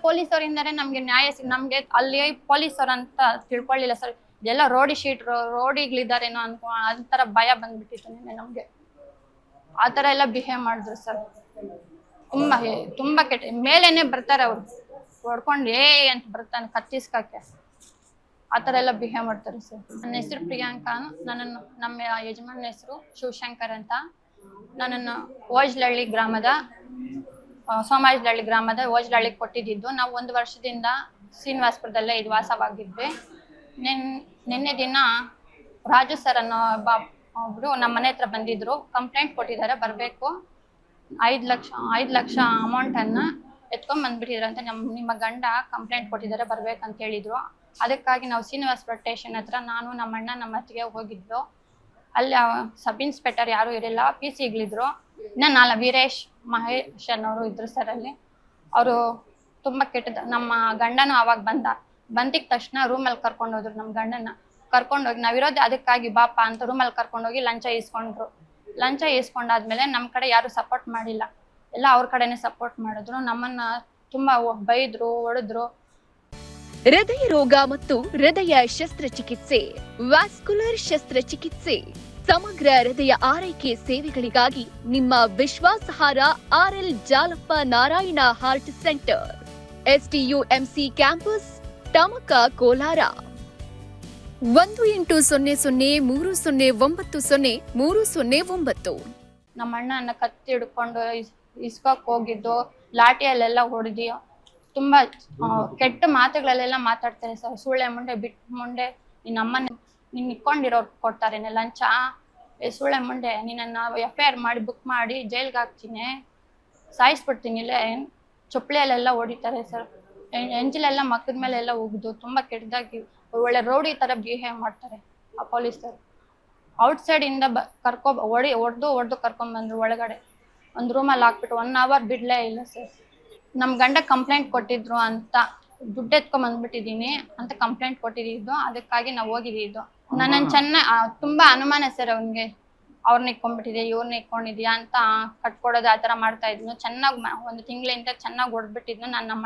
ಪೊಲೀಸರಿಂದನೇ ನಮ್ಗೆ ನ್ಯಾಯ ನಮ್ಗೆ ಅಲ್ಲಿ ಪೊಲೀಸರು ಅಂತ ತಿಳ್ಕೊಳ್ಳಿಲ್ಲ ಸರ್. ಎಲ್ಲ ರೋಡಿಗಳಿದಾರೇನೋ ಅಂತರ ಭಯ ಬಂದ್ಬಿಟ್ಟಿತ್ತು ನಿನ್ನೆ ನಮ್ಗೆ. ಆ ತರ ಎಲ್ಲ ಬಿಹೇವ್ ಮಾಡಿದ್ರು ಸರ್. ತುಂಬಾ ಕೆಟ್ಟ ಮೇಲೇನೆ ಬರ್ತಾರೆ ಅವ್ರು ಹೊಡ್ಕೊಂಡು ಅಂತ ಬರ್ತಾನೆ ಕತ್ತಿಸ್ಕಕ್ಕೆ. ಆ ತರ ಎಲ್ಲ ಬಿಹೇವ್ ಮಾಡ್ತಾರೆ ಸರ್. ನನ್ನ ಹೆಸರು ಪ್ರಿಯಾಂಕಾ. ನನ್ನನ್ನು ನಮ್ಮ ಯಜಮಾನ ಹೆಸರು ಶಿವಶಂಕರ್ ಅಂತ. ನನ್ನನ್ನು ಓಜ್ಲಹಳ್ಳಿ ಗ್ರಾಮದ ಸೋಮಾಜಿಲಹಳ್ಳಿ ಗ್ರಾಮದ ಓಜ್ಲಹಳ್ಳಿ ಕೊಟ್ಟಿದ್ದು. ನಾವು 1 ವರ್ಷದಿಂದ ಶ್ರೀನಿವಾಸಪುರದಲ್ಲೇ ಇದು ವಾಸವಾಗಿದ್ವಿ. ನಿನ್ನೆ ದಿನ ರಾಜು ಸರ್ ಅನ್ನೋ ಒಬ್ರು ನಮ್ಮ ಮನೆ ಹತ್ರ ಬಂದಿದ್ರು. ಕಂಪ್ಲೇಂಟ್ ಕೊಟ್ಟಿದ್ದಾರೆ, ಬರಬೇಕು, 5 ಲಕ್ಷ ಅಮೌಂಟನ್ನು ಎತ್ಕೊಂಡ್ ಬಂದ್ಬಿಟ್ಟಿದ್ರು ಅಂತ ನಿಮ್ಮ ಗಂಡ ಕಂಪ್ಲೇಂಟ್ ಕೊಟ್ಟಿದ್ದಾರೆ, ಬರ್ಬೇಕಂತ ಹೇಳಿದ್ರು. ಅದಕ್ಕಾಗಿ ನಾವು ಶ್ರೀನಿವಾಸಪುರ ಸ್ಟೇಷನ್ ಹತ್ರ ನಾನು ನಮ್ಮ ಅಣ್ಣ ನಮ್ಮ ಅತ್ತಿಗೆ ಹೋಗಿದ್ದು. ಅಲ್ಲಿ ಸಬ್ ಇನ್ಸ್ಪೆಕ್ಟರ್ ಯಾರು ಇರಲಿಲ್ಲ, PC-ಗಳಿದ್ರು. ಇನ್ನ ವೀರೇಶ್ ಮಹೇಶ್ ಅನ್ನೋರು ಇದ್ರು ಸರ್ ಅಲ್ಲಿ. ಅವರು ತುಂಬಾ ಕೆಟ್ಟದ. ನಮ್ಮ ಗಂಡನು ಅವಾಗ ಬಂದಿದ ತಕ್ಷಣ ರೂಮಲ್ಲಿ ಕರ್ಕೊಂಡು ಹೋದ್ರು. ನಮ್ಮ ಗಂಡನ ಕರ್ಕೊಂಡೋಗಿ ನಾವಿರೋದು ಅದಕ್ಕಾಗಿ ಬಾಪ ಅಂತ ರೂಮಲ್ಲಿ ಕರ್ಕೊಂಡೋಗಿ ಲಂಚ ಇಸ್ಕೊಂಡ್ರು. ಲಂಚ ಇಸ್ಕೊಂಡಾದ್ಮೇಲೆ ನಮ್ಮ ಕಡೆ ಯಾರು ಸಪೋರ್ಟ್ ಮಾಡಿಲ್ಲ, ಎಲ್ಲ ಅವ್ರ ಕಡೆನೆ ಸಪೋರ್ಟ್ ಮಾಡಿದ್ರು. ನಮ್ಮನ್ನ ತುಂಬಾ ಬೈದ್ರು, ಹೊಡೆದ್ರು. ಹೃದಯ ರೋಗ ಮತ್ತು ಹೃದಯ ಶಸ್ತ್ರಚಿಕಿತ್ಸೆ, ವ್ಯಾಸ್ಕ್ಯುಲರ್ ಶಸ್ತ್ರಚಿಕಿತ್ಸೆ, ಸಮಗ್ರ ಹೃದಯ ಆರೈಕೆ ಸೇವೆಗಳಿಗಾಗಿ ನಿಮ್ಮ ವಿಶ್ವಾಸಾರ್ಹ RL Jalappa Narayana heart centre, STUMC campus, Tamaka, Kolar. 180030090309. ನಮ್ಮ ಅಣ್ಣನ ಕತ್ತಿ ಹಿಡ್ಕೊಂಡು ಇಸ್ಕೋಕ್ ಹೋಗಿದ್ದು, ಲಾಠಿಯಲ್ಲೆಲ್ಲ ಹೊಡೆದಿ, ತುಂಬಾ ಕೆಟ್ಟ ಮಾತುಗಳಲ್ಲೆಲ್ಲ ಮಾತಾಡ್ತಾರೆ ಸರ್. ಸುಳ್ಳೆ ಮುಂಡೆ, ಬಿಟ್ಟು ಮುಂಡೆ, ನಿನ್ನಮ್ಮನ ನೀನ್ ಇಕ್ಕೊಂಡಿರೋರು ಕೊಡ್ತಾರೇನೆ ಲಂಚ, ಸುಳ್ಳೆ ಮುಂಡೆ, ನಿನ್ನ FIR ಮಾಡಿ ಬುಕ್ ಮಾಡಿ ಜೈಲ್ಗೆ ಹಾಕ್ತೀನಿ, ಸಾಯಿಸ್ಬಿಡ್ತೀನಿ, ಇಲ್ಲೇ ಚೊಪ್ಳಿಯಲ್ಲೆಲ್ಲ ಹೊಡಿತಾರೆ ಸರ್. ಎಂಜಿಲೆಲ್ಲ ಮಕ್ಕದ ಮೇಲೆ ಎಲ್ಲ ಉಗ್ದು ತುಂಬಾ ಕೆಟ್ಟದಾಗಿ ಒಳ್ಳೆ ರೌಡಿ ತರ ಬಿಹೇವ್ ಮಾಡ್ತಾರೆ ಆ ಪೊಲೀಸರು. ಔಟ್ಸೈಡ್ ಇಂದ ಹೊಡೆದು ಕರ್ಕೊಂಡ್ ಬಂದ್ರು ಒಳಗಡೆ. ಒಂದು ರೂಮಲ್ಲಿ ಹಾಕ್ಬಿಟ್ಟು 1 hour ಬಿಡ್ಲೇ ಇಲ್ಲ ಸರ್. ನಮ್ ಗಂಡ ಕಂಪ್ಲೇಂಟ್ ಕೊಟ್ಟಿದ್ರು ಅಂತ, ದುಡ್ಡು ಎತ್ಕೊಂಡ್ ಬಂದ್ಬಿಟ್ಟಿದೀನಿ ಅಂತ ಕಂಪ್ಲೇಂಟ್ ಕೊಟ್ಟಿದ್ದು. ಅದಕ್ಕಾಗಿ ನಾವು ಹೋಗಿದ್ದು. ನನ್ನನ್ನು ತುಂಬಾ ಅನುಮಾನ ಸರ್ ಅವ್ನಿಗೆ. ಅವ್ರನ್ನ ಇಕ್ಕೊಂಡ್ಬಿಟ್ಟಿದೆ, ಇವ್ರನ್ನ ಇಕ್ಕೊಂಡಿದ್ಯಾ ಅಂತ ಕಟ್ಕೊಡೋದು ಆ ತರ ಮಾಡ್ತಾ ಇದ್ನು. ಚೆನ್ನಾಗಿ 1 ತಿಂಗಳಿಂದ ಚೆನ್ನಾಗಿ ಹೊಡೆದ್ಬಿಟ್ಟಿದ್ನು. ನಾನು ನಮ್ಮ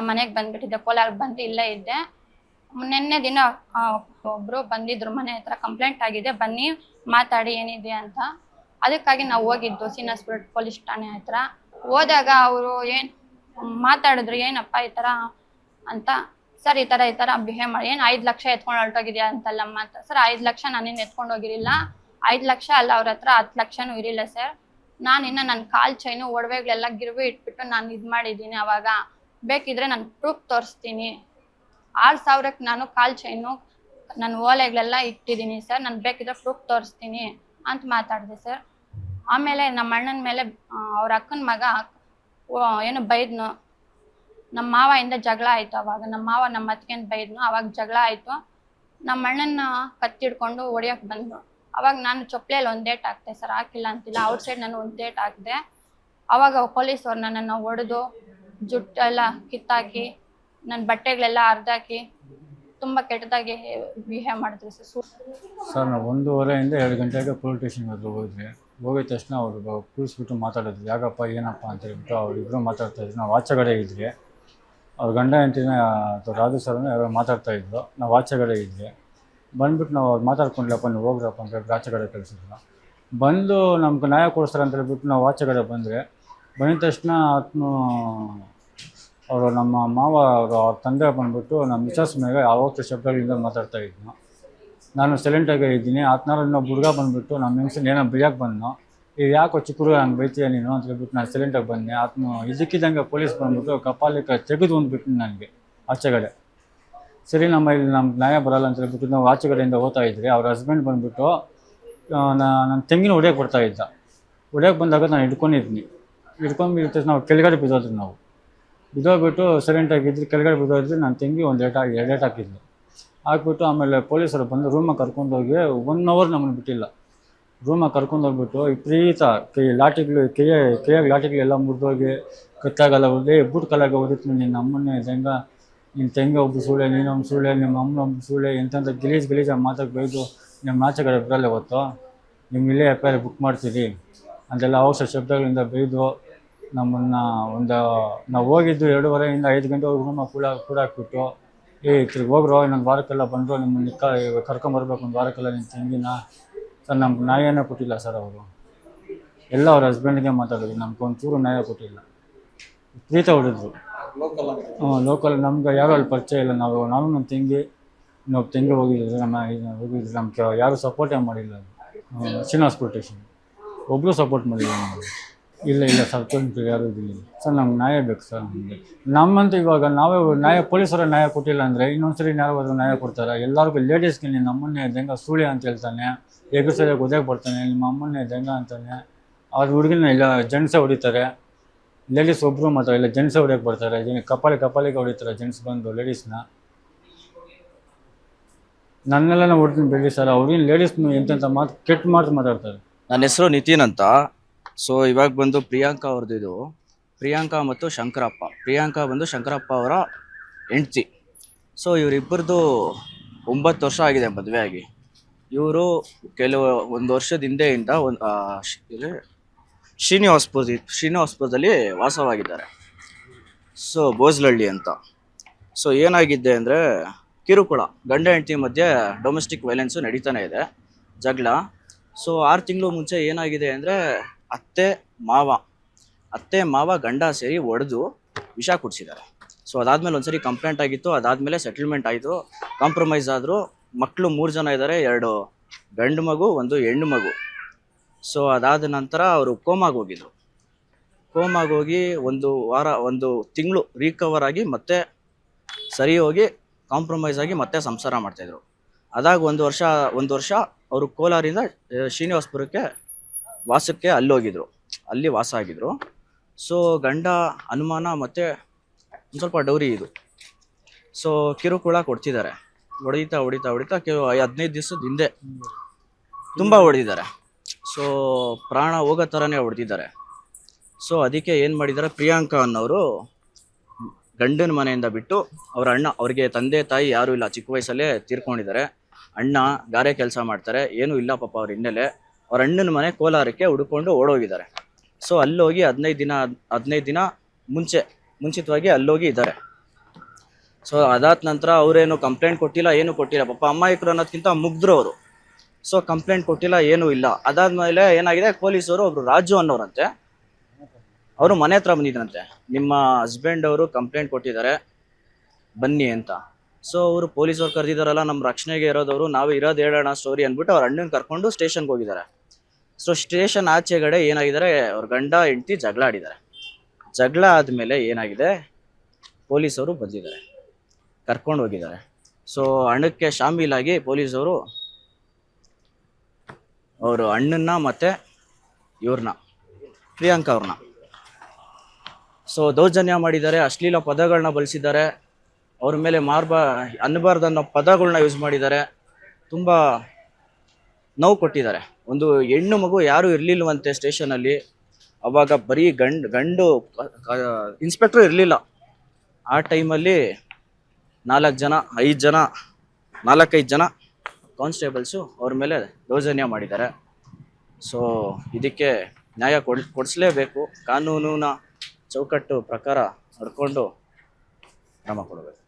ಮನೆಗೆ ಬಂದ್ಬಿಟ್ಟಿದ್ದೆ, ಕೋಲಾರ ಬಂದು ಇಲ್ಲೇ ಇದ್ದೆ. ನಿನ್ನೆ ದಿನ ಒಬ್ರು ಬಂದಿದ್ರು ಮನೆ ಹತ್ರ, ಕಂಪ್ಲೇಂಟ್ ಆಗಿದೆ, ಬನ್ನಿ ಮಾತಾಡಿ ಏನಿದೆ ಅಂತ. ಅದಕ್ಕಾಗಿ ನಾವು ಹೋಗಿದ್ದು ಶ್ರೀನಿವಾಸಪುರ ಪೊಲೀಸ್ ಠಾಣೆ ಹತ್ರ. ಹೋದಾಗ ಅವರು ಮಾತಾಡಿದ್ರು, ಏನಪ್ಪ ಈ ತರ ಅಂತ. ಸರ್ ಈ ತರ ಬಿಹೇವ್ ಮಾಡಿ, 5 ಲಕ್ಷ ಎತ್ಕೊಂಡು ಹೊರಟೋಗಿದ್ಯಾ ಅಂತಲ್ಲಮ್ಮ ಅಂತ. ಸರ್ 5 ಲಕ್ಷ ನಾನೇನು ಎತ್ಕೊಂಡು ಹೋಗಿರಲಿಲ್ಲ, 5 ಲಕ್ಷ ಅಲ್ಲ, ಅವ್ರ ಹತ್ರ 10 ಲಕ್ಷನೂ ಇರಿಲ್ಲ ಸರ್. ನನ್ನ ಕಾಲ್ ಚೈನು ಒಡವೆಗಳೆಲ್ಲ ಗಿರ್ವಿ ಇಟ್ಬಿಟ್ಟು ನಾನು ಇದು ಮಾಡಿದ್ದೀನಿ. ಅವಾಗ ಬೇಕಿದ್ರೆ ನಾನು ಪ್ರೂಫ್ ತೋರಿಸ್ತೀನಿ. 6,000ಕ್ಕೆ ನಾನು ಕಾಲ್ ಚೈನು ನನ್ನ ಓಲೆಗಳೆಲ್ಲ ಇಟ್ಟಿದ್ದೀನಿ ಸರ್, ನಾನು ಬೇಕಿದ್ರೆ ಪ್ರೂಫ್ ತೋರಿಸ್ತೀನಿ ಅಂತ ಮಾತಾಡಿದೆ ಸರ್. ಆಮೇಲೆ ನಮ್ಮ ಅಣ್ಣನ ಮೇಲೆ ಅವ್ರ ಅಕ್ಕನ ಮಗ ಏನು ಬೈದ್ನು. ನಮ್ಮ ಮಾವಿಂದ ಜಗಳ ಆಯ್ತು. ಅವಾಗ ನಮ್ಮ ಮಾವ ನಮ್ಮ ಅತ್ತಿಗೆನ ಬೈದ್ನು. ಅವಾಗ ಜಗಳ ಆಯ್ತು. ನಮ್ಮ ಅಣ್ಣನ ಕತ್ತಿ ಹಿಡ್ಕೊಂಡು ಹೊಡಿಯೋಕೆ ಬಂದ್ರು. ಅವಾಗ ನಾನು ಚೊಪ್ಲೆಯಲ್ಲಿ 1 ಏಟ್ ಹಾಕ್ದೆ ಸರ್, ಹಾಕಿಲ್ಲ ಅಂತಿಲ್ಲ, ಔಟ್ಸೈಡ್ ನಾನು 1 ಏಟ್ ಹಾಕಿದೆ. ಅವಾಗ ಪೊಲೀಸವ್ರು ನನ್ನನ್ನು ಹೊಡೆದು ಜುಟ್ಟೆಲ್ಲ ಕಿತ್ತಾಕಿ, ನನ್ನ ಬಟ್ಟೆಗಳೆಲ್ಲ ಹರಿದಾಕಿ ತುಂಬ ಕೆಟ್ಟದಾಗಿ ಬಿಹೇವ್ ಮಾಡಿದ್ರು ಸರ್. ನಾವು 1:30 2 ಗಂಟೆಗೆ ಪೊಲೀಸ್ ಸ್ಟೇಷನ್ಗೆ ಹತ್ರ ಹೋಗಿದ್ವಿ. ಹೋಗಿದ ತಕ್ಷಣ ಅವರು ಕೂರಿಸ್ಬಿಟ್ಟು ಮಾತಾಡಿದ್ರು, ಯಾಕಪ್ಪ ಏನಪ್ಪ ಅಂತ ಹೇಳ್ಬಿಟ್ಟು ಅವರಿಬ್ಬರು ಮಾತಾಡ್ತಾ ಇದ್ರು. ನಾವು ಆಚೆಗಡೆ ಇದ್ವಿ. ಅವ್ರ ಗಂಡ ಹೆಂಡತಿನ ರಾಜು ಸರ್ನ ಯಾರೋ ಮಾತಾಡ್ತಾಯಿದ್ರು. ನಾವು ಆಚೆಗಡೆ ಇದ್ವಿ. ಬಂದ್ಬಿಟ್ಟು ನಾವು ಅವ್ರು ಮಾತಾಡ್ಕೊಂಡಿಲ್ಲಪ್ಪ, ನೀವು ಹೋಗ್ರಪ್ಪ ಅಂತ ಹೇಳ್ಬಿಟ್ಟು ಆಚೆಗಡೆ ಕಳಿಸಿದ್ರು. ಬಂದು ನಮ್ಗೆ ನ್ಯಾಯ ಕೊಡಿಸ್ತಾರೆ ಅಂತ ಹೇಳ್ಬಿಟ್ಟು ನಾವು ಆಚೆಗಡೆ ಬಂದರೆ, ಬಂದ ತಕ್ಷಣ ಅವರು ನಮ್ಮ ಮಾವ ಅವ್ರ ತಂದೆ ಬಂದ್ಬಿಟ್ಟು ನಮ್ಮ ಮಿಸಸ್ ಮೇಲೆ ಯಾವತ್ತೂ ಶಬ್ದಗಳಿಂದ ಮಾತಾಡ್ತಾ ಇದ್ನು. ನಾನು ಸೈಲೆಂಟಾಗಿ ಇದ್ದೀನಿ. ಇನ್ನೊಬ್ಬ ಹುಡುಗ ಬಂದುಬಿಟ್ಟು ನಮ್ಮ ಹೆಂಗಸನ್ನ ಏನೋ ಬೈಯಕ್ಕೆ ಬಂದನು. ಈಗ ಯಾಕೋ ಚಿಕ್ಕ ಹುಡುಗ ಹಂಗೆ ಬೈತೀಯ ನೀನು ಅಂತ ಹೇಳ್ಬಿಟ್ಟು ನಾನು ಸೈಲೆಂಟಾಗಿ ಬಂದೆ. ಇದಕ್ಕಿದ್ದಂಗೆ ಪೊಲೀಸ್ ಬಂದುಬಿಟ್ಟು ಕಪಾಲಿಗೆ ತೆಗೆದು ಬಂದುಬಿಟ್ಟು ನನಗೆ ಆಚೆಗಡೆ. ಸರಿ, ನಮ್ಮ ನ್ಯಾಯ ಬರೋಲ್ಲ ಅಂತ ಹೇಳ್ಬಿಟ್ಟು ನಾವು ಆಚೆಗಡೆಯಿಂದ ಹೋಗ್ತಾ ಇದ್ರಿ. ಅವ್ರ ಹಸ್ಬೆಂಡ್ ಬಂದುಬಿಟ್ಟು ನನ್ನ ತೆಂಗಿನ ಹೊಡೆಯೋಕೆ ಬರ್ತಾಯಿದ್ದ. ಹೊಡೆಯೋಕೆ ಬಂದಾಗ ನಾನು ಹಿಡ್ಕೊಂಡಿದ್ದೀನಿ. ಹಿಡ್ಕೊಂಡು ನಾವು ಕೆಳಗಡೆ ಬಿದ್ದೋದ್ರಿ. ನಾವು ಬಿದ್ದೋಗ್ಬಿಟ್ಟು ಸೈಲೆಂಟಾಗಿದ್ರಿ. ಕೆಳಗಡೆ ಬಿದ್ದೋದ್ರಿ. ನನ್ನ ತಂಗಿ 2 ಏಟ್ ಹಾಕಿದ್ಲು. ಹಾಕ್ಬಿಟ್ಟು ಆಮೇಲೆ ಪೊಲೀಸರು ಬಂದು ರೂಮಾಗ ಕರ್ಕೊಂಡೋಗಿ 1 hour ನಮ್ಮನ್ನು ಬಿಟ್ಟಿಲ್ಲ. ರೂಮಾಗ ಕರ್ಕೊಂಡೋಗ್ಬಿಟ್ಟು ವಿಪರೀತ ಕೈಯಾಗ ಲಾಟಿಗಳೆಲ್ಲ ಮುರಿದೋಗಿ ಕತ್ತಾಗಲ್ಲ ಹೊಡೆದು ಬೂಟ್ ಕಾಲಾಗ ಹೊಡಿತು. ನಿನ್ನ ಅಮ್ಮನೇ ಹೆಂಗ, ನಿನ್ನ ತಂಗಿ ಒಬ್ಬರು ಸುಳ್ಳೆ, ನೀನೊಬ್ಬ ಸುಳ್ಳೆ, ನಿಮ್ಮ ಅಮ್ಮನ ಒಬ್ಬರು ಸುಳ್ಳೆ, ಎಂತೆಂಥ ಗಲೀಜಾಗಿ ಮಾತಾಗಿ ಬೈದು ನಿಮ್ಮ ಆಚೆಗಡೆ ಬರಲ್ಲ ಇವತ್ತು, ನಿಮ್ಮ ಇಲ್ಲೇ FIR ಬುಕ್ ಮಾಡ್ತೀರಿ ಅಂತೆಲ್ಲ ಅವಶ್ಯ ಶಬ್ದಗಳಿಂದ ಬೈದು ನಮ್ಮನ್ನು ನಾವು ಹೋಗಿದ್ದು 2:30 5 ಗಂಟೆವರೆಗೂ ಕೂಡಾಕ್ಬಿಟ್ಟು ತಿರ್ಗಿ ಹೋಗ್ರೋ ಇನ್ನೊಂದು ವಾರಕ್ಕೆಲ್ಲ ಬಂದರು ನಿಮ್ಮನ್ನು ಕರ್ಕೊಂಬರ್ಬೇಕು ಒಂದು ವಾರಕ್ಕೆಲ್ಲ ನಿಮ್ಮ ತಂಗಿನ ಸರ್ ನಮ್ಗೆ ನ್ಯಾಯನೇ ಕೊಟ್ಟಿಲ್ಲ ಸರ್ ಅವರು ಎಲ್ಲ ಅವ್ರ ಹಸ್ಬೆಂಡ್ಗೆ ಮಾತಾಡೋದು ನಮ್ಗೆ ಒಂಚೂರು ನ್ಯಾಯ ಕೊಟ್ಟಿಲ್ಲ ಪ್ರೀತ ಹೊಡೆದ್ರು ಲೋಕಲ್ ನಮ್ಗೆ ಯಾರೂ ಅಲ್ಲಿ ಪರಿಚಯ ಇಲ್ಲ ನಾನು ನಮ್ಮ ತಂಗಿ ಇನ್ನೊಬ್ಬ ತಂಗಿ ಹೋಗಿದ್ರು ನಮ್ಗೆ ಯಾರೂ ಸಪೋರ್ಟೇ ಮಾಡಿಲ್ಲ ಶ್ರೀನಿವಾಸ್ ಸ್ಟೇಷನ್ ಒಬ್ಬರು ಸಪೋರ್ಟ್ ಮಾಡಿಲ್ಲ ನಮಗೆ ಇಲ್ಲ ಸರ್ ಯಾರೂ ಇದಿಲ್ಲ ಸರ್ ನಮ್ಗೆ ನ್ಯಾಯ ಬೇಕು ಸರ್ ನಮಗೆ ನಮ್ಮಂತ ಇವಾಗ ನಾವೇ ನ್ಯಾಯ ಪೊಲೀಸರ ನ್ಯಾಯ ಕೊಟ್ಟಿಲ್ಲ ಅಂದರೆ ಇನ್ನೊಂದ್ಸರಿ ಯಾರಾದ್ರೂ ನ್ಯಾಯ ಕೊಡ್ತಾರೆ ಎಲ್ಲರಿಗೂ ಲೇಡೀಸ್ಗೆ ನಿಮ್ಮ ಅಮ್ಮನ್ನೇ ದೆಂಗ ಸೂಳಿ ಅಂತ ಹೇಳ್ತಾನೆ ಸರಿಯಾಗಿ ಒದಗಿ ಬರ್ತಾನೆ ನಿಮ್ಮ ಅಮ್ಮನ್ನೇ ದೆಂಗ ಅಂತಾನೆ ಅವ್ರ ಹುಡುಗಿನ ಇಲ್ಲ ಜೆಂಟ್ಸೇ ಹೊಡಿತಾರೆ ಲೇಡೀಸ್ ಒಬ್ಬರು ಮಾತ್ರ ಇಲ್ಲ ಜೆಂಟ್ಸೇ ಹೊಡಿಯೋಕೆ ಬರ್ತಾರೆ ಕಪಾಲಿಗೆ ಹೊಡಿತಾರೆ ಜೆಂಟ್ಸ್ ಬಂದು ಲೇಡೀಸ್ನ ನನ್ನೆಲ್ಲ ಹೊಡ್ತೀನಿ ಬೇಡಿ ಸರ್ ಅವ್ರಿನ ಲೇಡೀಸ್ನು ಎಂತೆಂಥ ಕೆಟ್ಟ ಮಾತಾಡ್ತಾರೆ. ನನ್ನ ಹೆಸರು ನಿತಿನ್ ಅಂತ. ಸೊ ಇವಾಗ ಬಂದು ಪ್ರಿಯಾಂಕಾ ಅವ್ರದ್ದು ಇದು ಪ್ರಿಯಾಂಕಾ ಮತ್ತು ಶಂಕರಪ್ಪ. ಪ್ರಿಯಾಂಕಾ ಬಂದು ಶಂಕರಪ್ಪ ಅವರ ಹೆಂಡ್ತಿ. ಸೊ ಇವರಿಬ್ಬರದು 9 ವರ್ಷ ಆಗಿದೆ ಮದುವೆ ಆಗಿ. ಇವರು ಒಂದು ವರ್ಷದ ಹಿಂದೆಯಿಂದ ಶ್ರೀನಿವಾಸ್ಪುರದಲ್ಲಿ ವಾಸವಾಗಿದ್ದಾರೆ. ಸೊ ಬೋಜ್ಲಹಳ್ಳಿ ಅಂತ. ಸೊ ಏನಾಗಿದೆ ಅಂದರೆ ಕಿರುಕುಳ, ಗಂಡ ಹೆಂಡತಿ ಮಧ್ಯೆ ಡೊಮೆಸ್ಟಿಕ್ ವೈಲೆನ್ಸು ನಡೀತಾನೆ ಇದೆ, ಜಗಳ. ಸೊ 6 ತಿಂಗಳು ಮುಂಚೆ ಏನಾಗಿದೆ ಅಂದರೆ ಅತ್ತೆ ಮಾವ ಗಂಡ ಸೇರಿ ಒಡೆದು ವಿಷ ಕುಡಿಸಿದ್ದಾರೆ. ಸೊ ಅದಾದಮೇಲೆ ಒಂದ್ಸರಿ ಕಂಪ್ಲೇಂಟ್ ಆಗಿತ್ತು, ಅದಾದಮೇಲೆ ಸೆಟಲ್ಮೆಂಟ್ ಆಯಿತು, ಕಾಂಪ್ರಮೈಸ್ ಆದರು. ಮಕ್ಕಳು 3 ಜನ ಇದ್ದಾರೆ, 2 ಗಂಡು ಮಗು 1 ಹೆಣ್ಣು ಮಗು. ಸೊ ಅದಾದ ನಂತರ ಅವರು ಕೋಮಾಗಿ ಹೋಗಿ 1 ತಿಂಗಳು ರಿಕವರ್ ಆಗಿ ಮತ್ತೆ ಸರಿ ಹೋಗಿ ಕಾಂಪ್ರಮೈಸ್ ಆಗಿ ಮತ್ತೆ ಸಂಸಾರ ಮಾಡ್ತಾಯಿದ್ರು. ಅದಾಗ ಒಂದು ವರ್ಷ ಅವರು ಕೋಲಾರಿಂದ ಶ್ರೀನಿವಾಸ್ಪುರಕ್ಕೆ ವಾಸಕ್ಕೆ ಅಲ್ಲಿ ವಾಸ ಆಗಿದ್ರು. ಸೊ ಗಂಡ ಅನುಮಾನ ಮತ್ತು ಒಂದು ಸ್ವಲ್ಪ ಡೌರಿ ಇದು. ಸೊ ಕಿರುಕುಳ ಕೊಡ್ತಿದ್ದಾರೆ, ಹೊಡಿತಾ 15 ದಿವಸದ ಹಿಂದೆ ತುಂಬ ಹೊಡೆದಿದ್ದಾರೆ. ಸೊ ಪ್ರಾಣ ಹೋಗೋ ಥರನೇ ಹೊಡೆದಿದ್ದಾರೆ. ಸೊ ಅದಕ್ಕೆ ಏನು ಮಾಡಿದ್ದಾರೆ, ಪ್ರಿಯಾಂಕಾ ಅನ್ನೋರು ಗಂಡನ ಮನೆಯಿಂದ ಬಿಟ್ಟು ಅವ್ರ ಅಣ್ಣ, ಅವ್ರಿಗೆ ತಂದೆ ತಾಯಿ ಯಾರೂ ಇಲ್ಲ, ಚಿಕ್ಕ ವಯಸ್ಸಲ್ಲೇ ತೀರ್ಕೊಂಡಿದ್ದಾರೆ. ಅಣ್ಣ ಗಾರೆ ಕೆಲಸ ಮಾಡ್ತಾರೆ, ಏನೂ ಇಲ್ಲ ಪಾಪ ಅವ್ರ ಹಿನ್ನೆಲೆ. ಅವ್ರ ಅಣ್ಣನ ಮನೆ ಕೋಲಾರಕ್ಕೆ ಹುಡ್ಕೊಂಡು ಓಡೋಗಿದ್ದಾರೆ. ಸೊ ಅಲ್ಲೋಗಿ 15 ದಿನ ಮುಂಚಿತವಾಗಿ ಅಲ್ಲೋಗಿ ಇದ್ದಾರೆ. ಸೊ ಅದಾದ ನಂತರ ಅವರೇನು ಕಂಪ್ಲೇಂಟ್ ಕೊಟ್ಟಿಲ್ಲ, ಏನೂ ಕೊಟ್ಟಿಲ್ಲ. ಪಾಪ ಅಮ್ಮಾಯಿಕರು ಅನ್ನೋದಕ್ಕಿಂತ ಮುಗ್ದ್ರು ಅವರು. ಸೊ ಕಂಪ್ಲೇಂಟ್ ಕೊಟ್ಟಿಲ್ಲ, ಏನೂ ಇಲ್ಲ. ಅದಾದಮೇಲೆ ಏನಾಗಿದೆ, ಪೊಲೀಸರು ಒಬ್ರು ರಾಜು ಅನ್ನೋರಂತೆ ಅವರು ಮನೆ ಹತ್ರ ಬಂದಿದ್ರಂತೆ, ನಿಮ್ಮ ಹಸ್ಬೆಂಡ್ ಅವರು ಕಂಪ್ಲೇಂಟ್ ಕೊಟ್ಟಿದ್ದಾರೆ ಬನ್ನಿ ಅಂತ. ಸೊ ಅವರು ಪೊಲೀಸವ್ರು ಕರೆದಿದ್ದಾರಲ್ಲ, ನಮ್ಮ ರಕ್ಷಣೆಗೆ ಇರೋದವರು, ನಾವು ಇರೋದು ಹೇಳೋಣ ಸ್ಟೋರಿ ಅಂದ್ಬಿಟ್ಟು ಅವ್ರ ಅಣ್ಣನ ಕರ್ಕೊಂಡು ಸ್ಟೇಷನ್ಗೆ ಹೋಗಿದ್ದಾರೆ. ಸೊ ಸ್ಟೇಷನ್ ಆಚೆಗಡೆ ಏನಾಗಿದ್ದಾರೆ, ಅವ್ರ ಗಂಡ ಹೆಂಡತಿ ಜಗಳ ಆಡಿದ್ದಾರೆ. ಜಗಳ ಆದಮೇಲೆ ಏನಾಗಿದೆ, ಪೊಲೀಸವರು ಬಂದಿದ್ದಾರೆ, ಕರ್ಕೊಂಡು ಹೋಗಿದ್ದಾರೆ. ಸೊ ಹಣಕ್ಕೆ ಶಾಮೀಲಾಗಿ ಪೊಲೀಸವರು ಅವರು ಅಣ್ಣನ್ನ ಮತ್ತು ಇವ್ರನ್ನ ಪ್ರಿಯಾಂಕಾ ಅವ್ರನ್ನ ಸೊ ದೌರ್ಜನ್ಯ ಮಾಡಿದ್ದಾರೆ, ಅಶ್ಲೀಲ ಪದಗಳನ್ನ ಬಳಸಿದ್ದಾರೆ, ಅವ್ರ ಮೇಲೆ ಅನ್ನಬಾರ್ದನ್ನೋ ಪದಗಳನ್ನ ಯೂಸ್ ಮಾಡಿದ್ದಾರೆ, ತುಂಬ ನೋವು ಕೊಟ್ಟಿದ್ದಾರೆ. ಒಂದು ಹೆಣ್ಣು ಮಗು ಯಾರೂ ಇರಲಿಲ್ವಂತೆ ಸ್ಟೇಷನಲ್ಲಿ. ಅವಾಗ ಬರೀ ಗಂಡು ಇನ್ಸ್ಪೆಕ್ಟ್ರು ಇರಲಿಲ್ಲ. ಆ ಟೈಮಲ್ಲಿ 4-5 ಜನ ಕಾನ್ಸ್ಟೇಬಲ್ಸು ಅವ್ರ ಮೇಲೆ ದೌರ್ಜನ್ಯ ಮಾಡಿದ್ದಾರೆ. ಸೊ ಇದಕ್ಕೆ ನ್ಯಾಯ ಕೊಡಿಸ್ಲೇಬೇಕು. ಕಾನೂನಿನ ಚೌಕಟ್ಟು ಪ್ರಕಾರ ನಡ್ಕೊಂಡು ಕ್ರಮ ಕೊಡಬೇಕು.